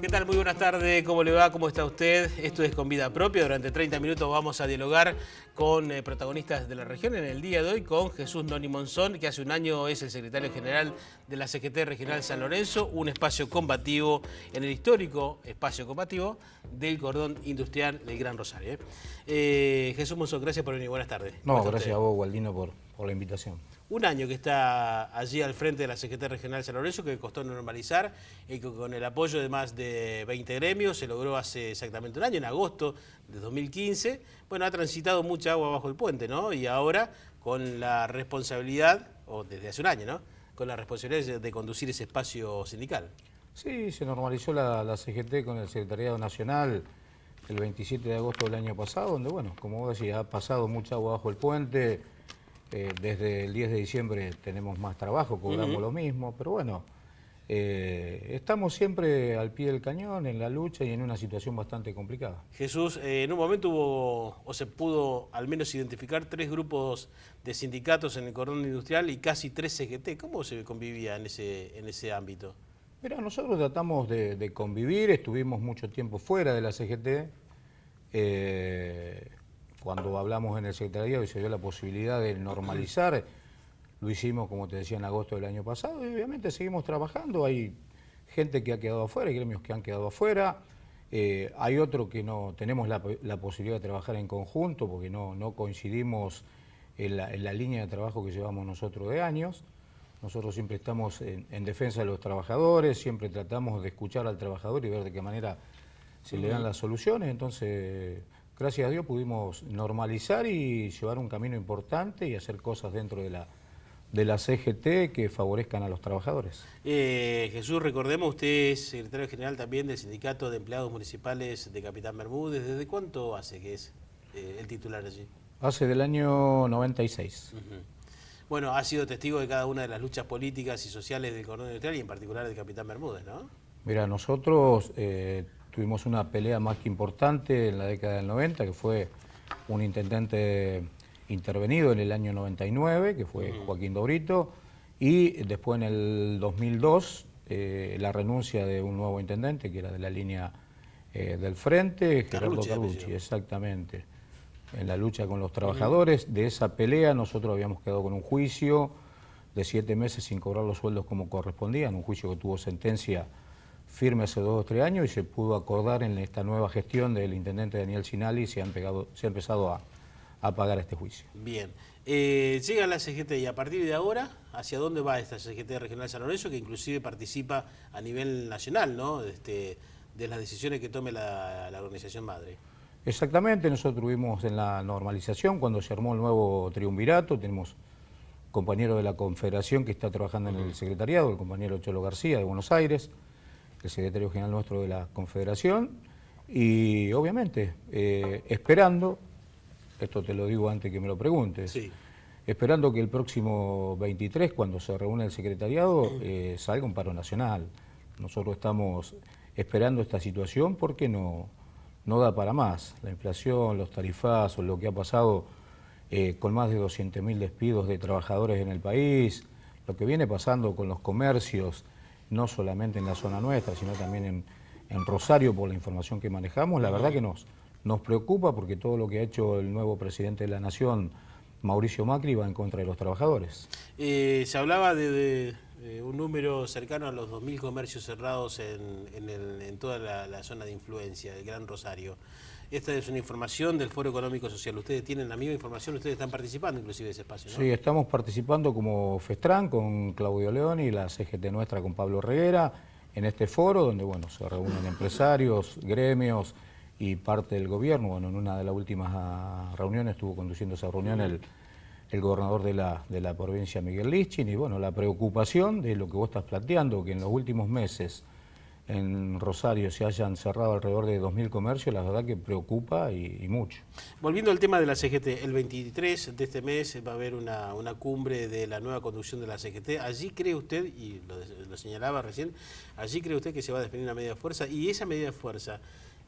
¿Qué tal? Muy buenas tardes, ¿cómo le va? ¿Cómo está usted? Esto es Con Vida Propia. Durante 30 minutos vamos a dialogar con protagonistas de la región. En el día de hoy con Jesús Noni Monzón, que hace un año es el secretario general de la CGT Regional San Lorenzo, un espacio combativo en el histórico espacio combativo del cordón industrial del Gran Rosario. Jesús Monzón, gracias por venir. Buenas tardes. No, gracias a vos, Gualdino, por la invitación. Un año que está allí al frente de la CGT Regional San Lorenzo, que costó normalizar, y que con el apoyo de más de 20 gremios se logró hace exactamente un año, en agosto de 2015. Bueno, ha transitado mucha agua bajo el puente, ¿no? Y ahora con la responsabilidad, o desde hace un año, ¿no? Con la responsabilidad de conducir ese espacio sindical. Sí, se normalizó la CGT con el Secretariado Nacional el 27 de agosto del año pasado, donde, bueno, como vos decís, ha pasado mucha agua bajo el puente. Desde el 10 de diciembre tenemos más trabajo, cobramos lo mismo, pero bueno, estamos siempre al pie del cañón, en la lucha y en una situación bastante complicada. Jesús, en un momento hubo, o se pudo al menos identificar 3 grupos de sindicatos en el cordón industrial y casi 3 CGT. ¿Cómo se convivía en ese ámbito? Mira, nosotros tratamos de convivir, estuvimos mucho tiempo fuera de la CGT. Cuando hablamos en el secretariado y se dio la posibilidad de normalizar, lo hicimos, como te decía, en agosto del año pasado, y obviamente seguimos trabajando. Hay gente que ha quedado afuera, hay gremios que han quedado afuera, hay otro que no tenemos la posibilidad de trabajar en conjunto porque no coincidimos en la línea de trabajo que llevamos nosotros de años. Nosotros siempre estamos en defensa de los trabajadores, siempre tratamos de escuchar al trabajador y ver de qué manera se le dan las soluciones. Entonces, gracias a Dios pudimos normalizar y llevar un camino importante y hacer cosas dentro de la CGT que favorezcan a los trabajadores. Jesús, recordemos, usted es secretario general también del Sindicato de Empleados Municipales de Capitán Bermúdez. ¿Desde cuánto hace que es el titular allí? Hace del año 96. Bueno, ha sido testigo de cada una de las luchas políticas y sociales del cordón industrial y en particular del Capitán Bermúdez, ¿no? Mira, nosotros tuvimos una pelea más que importante en la década del 90, que fue un intendente intervenido en el año 99, que fue Joaquín Dobrito, y después en el 2002 la renuncia de un nuevo intendente, que era de la línea del Frente, Gerardo Carlucci, exactamente. En la lucha con los trabajadores, de esa pelea nosotros habíamos quedado con un juicio de 7 meses sin cobrar los sueldos como correspondían, un juicio que tuvo sentencia firme hace 2 o 3 años y se pudo acordar en esta nueva gestión del intendente Daniel Sinali y se ha empezado a pagar este juicio. Bien. Llega la CGT y a partir de ahora, ¿hacia dónde va esta CGT Regional San Lorenzo, que inclusive participa a nivel nacional, ¿no? De las decisiones que tome la organización madre? Exactamente, nosotros tuvimos en la normalización cuando se armó el nuevo triunvirato, tenemos compañero de la Confederación que está trabajando en el secretariado, el compañero Cholo García de Buenos Aires, el secretario general nuestro de la Confederación, y obviamente esperando, esto te lo digo antes que me lo preguntes, sí, esperando que el próximo 23, cuando se reúne el secretariado, salga un paro nacional. Nosotros estamos esperando esta situación porque no da para más. La inflación, los tarifazos, lo que ha pasado con más de 200.000 despidos de trabajadores en el país, lo que viene pasando con los comercios, no solamente en la zona nuestra, sino también en Rosario, por la información que manejamos, la verdad que nos preocupa porque todo lo que ha hecho el nuevo presidente de la Nación, Mauricio Macri, va en contra de los trabajadores. Se hablaba de un número cercano a los 2.000 comercios cerrados en toda la zona de influencia, el Gran Rosario. Esta es una información del Foro Económico Social. Ustedes tienen la misma información, ustedes están participando inclusive de ese espacio, ¿no? Sí, estamos participando como FESTRAN con Claudio León y la CGT nuestra con Pablo Reguera en este foro donde bueno, se reúnen empresarios, gremios y parte del gobierno. Bueno, en una de las últimas reuniones estuvo conduciendo esa reunión el gobernador de la provincia, Miguel Lischin, y bueno, la preocupación de lo que vos estás planteando, que en los últimos meses en Rosario se hayan cerrado alrededor de 2.000 comercios, la verdad que preocupa y mucho. Volviendo al tema de la CGT, el 23 de este mes va a haber una cumbre de la nueva conducción de la CGT. Allí cree usted, y lo señalaba recién, allí cree usted que se va a definir una medida de fuerza, y esa medida de fuerza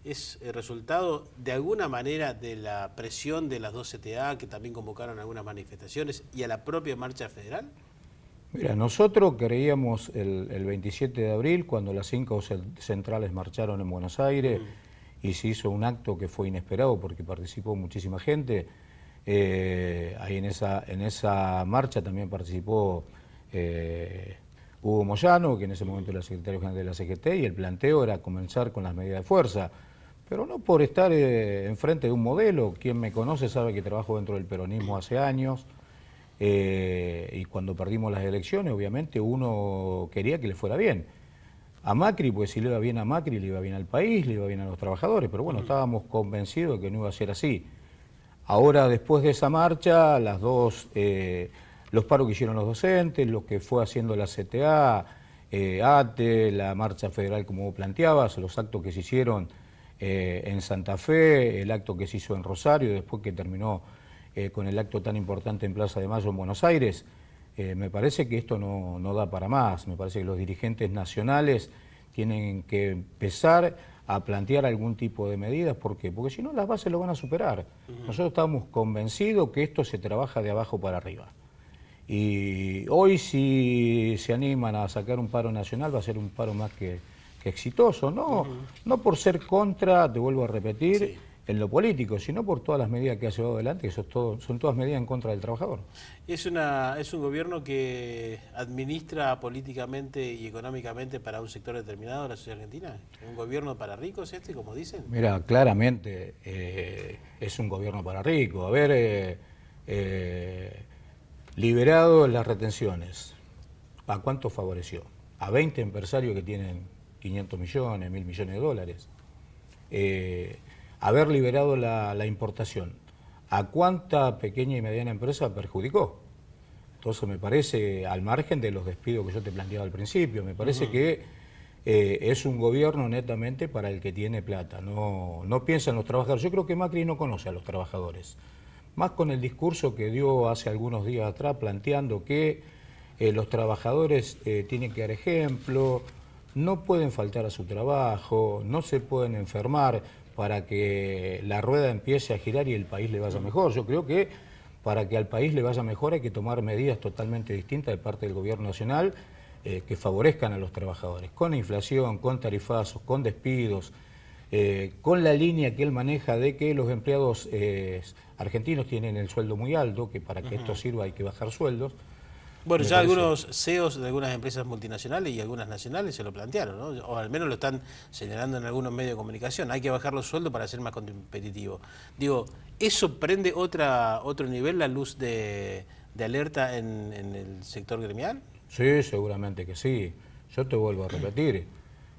es el resultado de alguna manera de la presión de las dos CTA que también convocaron algunas manifestaciones y a la propia marcha federal. Mira, nosotros creíamos el 27 de abril, cuando las 5 centrales marcharon en Buenos Aires y se hizo un acto que fue inesperado porque participó muchísima gente. Ahí en esa marcha también participó Hugo Moyano, que en ese momento era secretario general de la CGT, y el planteo era comenzar con las medidas de fuerza. Pero no por estar enfrente de un modelo. Quien me conoce sabe que trabajo dentro del peronismo hace años. Y cuando perdimos las elecciones, obviamente uno quería que le fuera bien. A Macri, pues si le iba bien a Macri, le iba bien al país, le iba bien a los trabajadores, pero bueno, estábamos convencidos de que no iba a ser así. Ahora, después de esa marcha, los paros que hicieron los docentes, lo que fue haciendo la CTA, ATE, la marcha federal como vos planteabas, los actos que se hicieron en Santa Fe, el acto que se hizo en Rosario, después que terminó con el acto tan importante en Plaza de Mayo en Buenos Aires, me parece que esto no da para más. Me parece que los dirigentes nacionales tienen que empezar a plantear algún tipo de medidas. ¿Por qué? Porque si no, las bases lo van a superar. Nosotros estamos convencidos que esto se trabaja de abajo para arriba. Y hoy, si se animan a sacar un paro nacional, va a ser un paro más que exitoso. No por ser contra, te vuelvo a repetir, sí, en lo político, sino por todas las medidas que ha llevado adelante, que son todas medidas en contra del trabajador. Es un gobierno que administra políticamente y económicamente para un sector determinado de la sociedad argentina. ¿Un gobierno para ricos como dicen? Mira, claramente es un gobierno para ricos. Haber liberado las retenciones, ¿a cuánto favoreció? A 20 empresarios que tienen 500 millones, 1.000 millones de dólares. Haber liberado la importación, ¿a cuánta pequeña y mediana empresa perjudicó? Entonces me parece, al margen de los despidos que yo te planteaba al principio, me parece que es un gobierno netamente para el que tiene plata, no piensa en los trabajadores. Yo creo que Macri no conoce a los trabajadores, más con el discurso que dio hace algunos días atrás planteando que los trabajadores tienen que dar ejemplo, no pueden faltar a su trabajo, no se pueden enfermar para que la rueda empiece a girar y el país le vaya mejor. Yo creo que para que al país le vaya mejor hay que tomar medidas totalmente distintas de parte del gobierno nacional que favorezcan a los trabajadores, con inflación, con tarifazos, con despidos, con la línea que él maneja de que los empleados argentinos tienen el sueldo muy alto, que para que esto sirva hay que bajar sueldos. Bueno, ya algunos CEOs de algunas empresas multinacionales y algunas nacionales se lo plantearon, ¿no? O al menos lo están señalando en algunos medios de comunicación. Hay que bajar los sueldos para ser más competitivo. Digo, ¿eso prende otro nivel la luz de alerta en el sector gremial? Sí, seguramente que sí. Yo te vuelvo a repetir.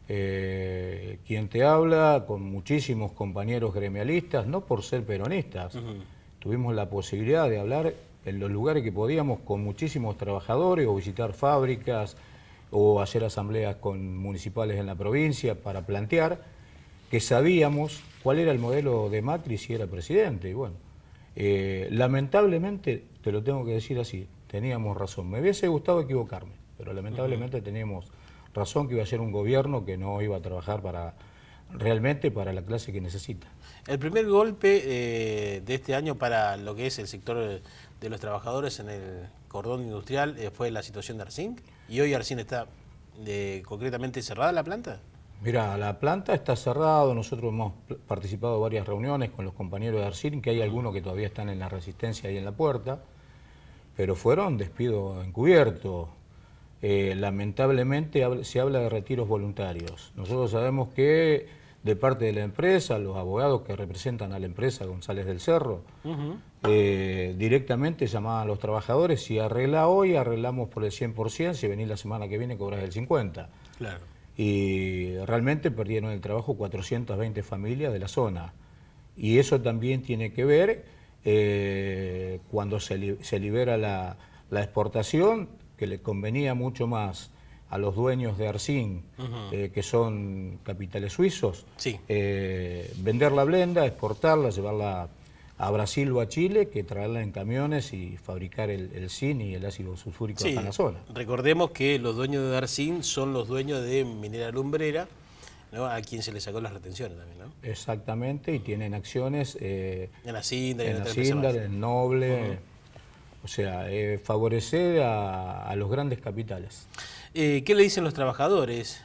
Quien te habla con muchísimos compañeros gremialistas, no por ser peronistas, tuvimos la posibilidad de hablar en los lugares que podíamos con muchísimos trabajadores o visitar fábricas o hacer asambleas con municipales en la provincia para plantear que sabíamos cuál era el modelo de Macri si era presidente. Y bueno, lamentablemente, te lo tengo que decir así, teníamos razón. Me hubiese gustado equivocarme, pero lamentablemente teníamos razón que iba a ser un gobierno que no iba a trabajar realmente para la clase que necesita. El primer golpe de este año para lo que es el sector de los trabajadores en el cordón industrial fue la situación de Arcing, y hoy Arcing está concretamente cerrada la planta. Mira, la planta está cerrada, nosotros hemos participado en varias reuniones con los compañeros de Arcing, que hay algunos que todavía están en la resistencia ahí en la puerta, pero fueron despidos encubiertos. Lamentablemente se habla de retiros voluntarios. Nosotros sabemos que de parte de la empresa, los abogados que representan a la empresa González del Cerro, directamente llamaban a los trabajadores: si arregla hoy, arreglamos por el 100%, si venís la semana que viene cobras el 50%. Claro. Y realmente perdieron el trabajo 420 familias de la zona. Y eso también tiene que ver cuando se libera la exportación, que le convenía mucho más a los dueños de Arcing, que son capitales suizos, sí, vender la blenda, exportarla, llevarla a Brasil o a Chile, que traerla en camiones y fabricar el zinc y el ácido sulfúrico acá en la zona. Recordemos que los dueños de Arcing son los dueños de Minera Lumbrera, ¿no? A quien se le sacó las retenciones también, ¿no? Exactamente, y tienen acciones en la Cinda, en Noble. O sea, favorecer a los grandes capitales. ¿Qué le dicen los trabajadores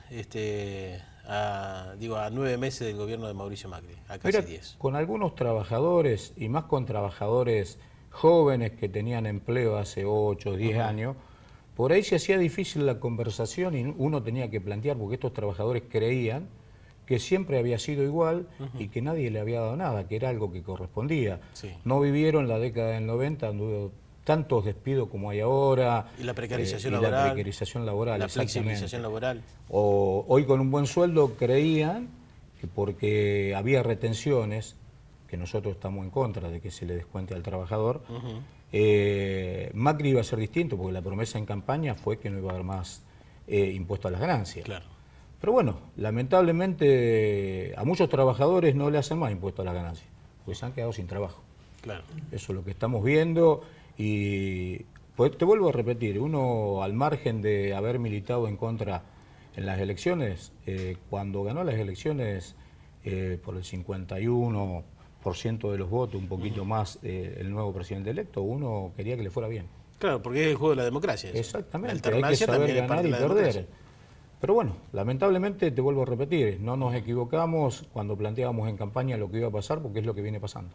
a 9 meses del gobierno de Mauricio Macri, a casi Mira, 10? con algunos trabajadores, y más con trabajadores jóvenes que tenían empleo hace 8 o 10 años, por ahí se hacía difícil la conversación y uno tenía que plantear, porque estos trabajadores creían que siempre había sido igual y que nadie le había dado nada, que era algo que correspondía. Sí. No vivieron la década del 90, donde hubo tantos despidos como hay ahora. Y la precarización y laboral. La precarización laboral, La flexibilización laboral. Hoy con un buen sueldo creían que porque había retenciones, que nosotros estamos en contra de que se le descuente al trabajador, Macri iba a ser distinto, porque la promesa en campaña fue que no iba a haber más impuesto a las ganancias. Claro. Pero bueno, lamentablemente a muchos trabajadores no le hacen más impuesto a las ganancias, porque se han quedado sin trabajo. Claro. Eso es lo que estamos viendo y pues, te vuelvo a repetir, uno al margen de haber militado en contra en las elecciones, cuando ganó las elecciones por el 51% de los votos, un poquito más el nuevo presidente electo, uno quería que le fuera bien. Claro, porque es el juego de la democracia. Exactamente, hay que saber ganar y perder. Pero bueno, lamentablemente, te vuelvo a repetir, no nos equivocamos cuando planteábamos en campaña lo que iba a pasar, porque es lo que viene pasando.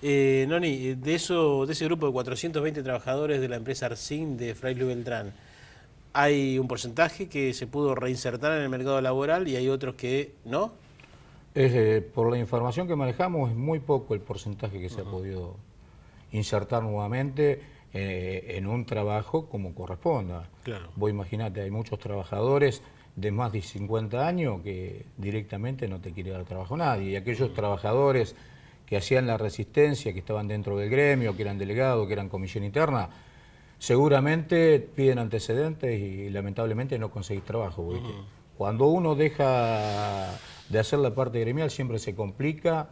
Noni, de ese grupo de 420 trabajadores de la empresa Arcin de Fray Luis Beltrán, ¿hay un porcentaje que se pudo reinsertar en el mercado laboral y hay otros que no? Por la información que manejamos, es muy poco el porcentaje que se ha podido insertar nuevamente en un trabajo como corresponda. Claro. Vos imaginate, hay muchos trabajadores de más de 50 años que directamente no te quiere dar trabajo nadie. Y aquellos trabajadores que hacían la resistencia, que estaban dentro del gremio, que eran delegados, que eran comisión interna, seguramente piden antecedentes y lamentablemente no conseguís trabajo. ¿Viste? Cuando uno deja de hacer la parte gremial siempre se complica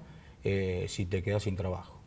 si te quedás sin trabajo.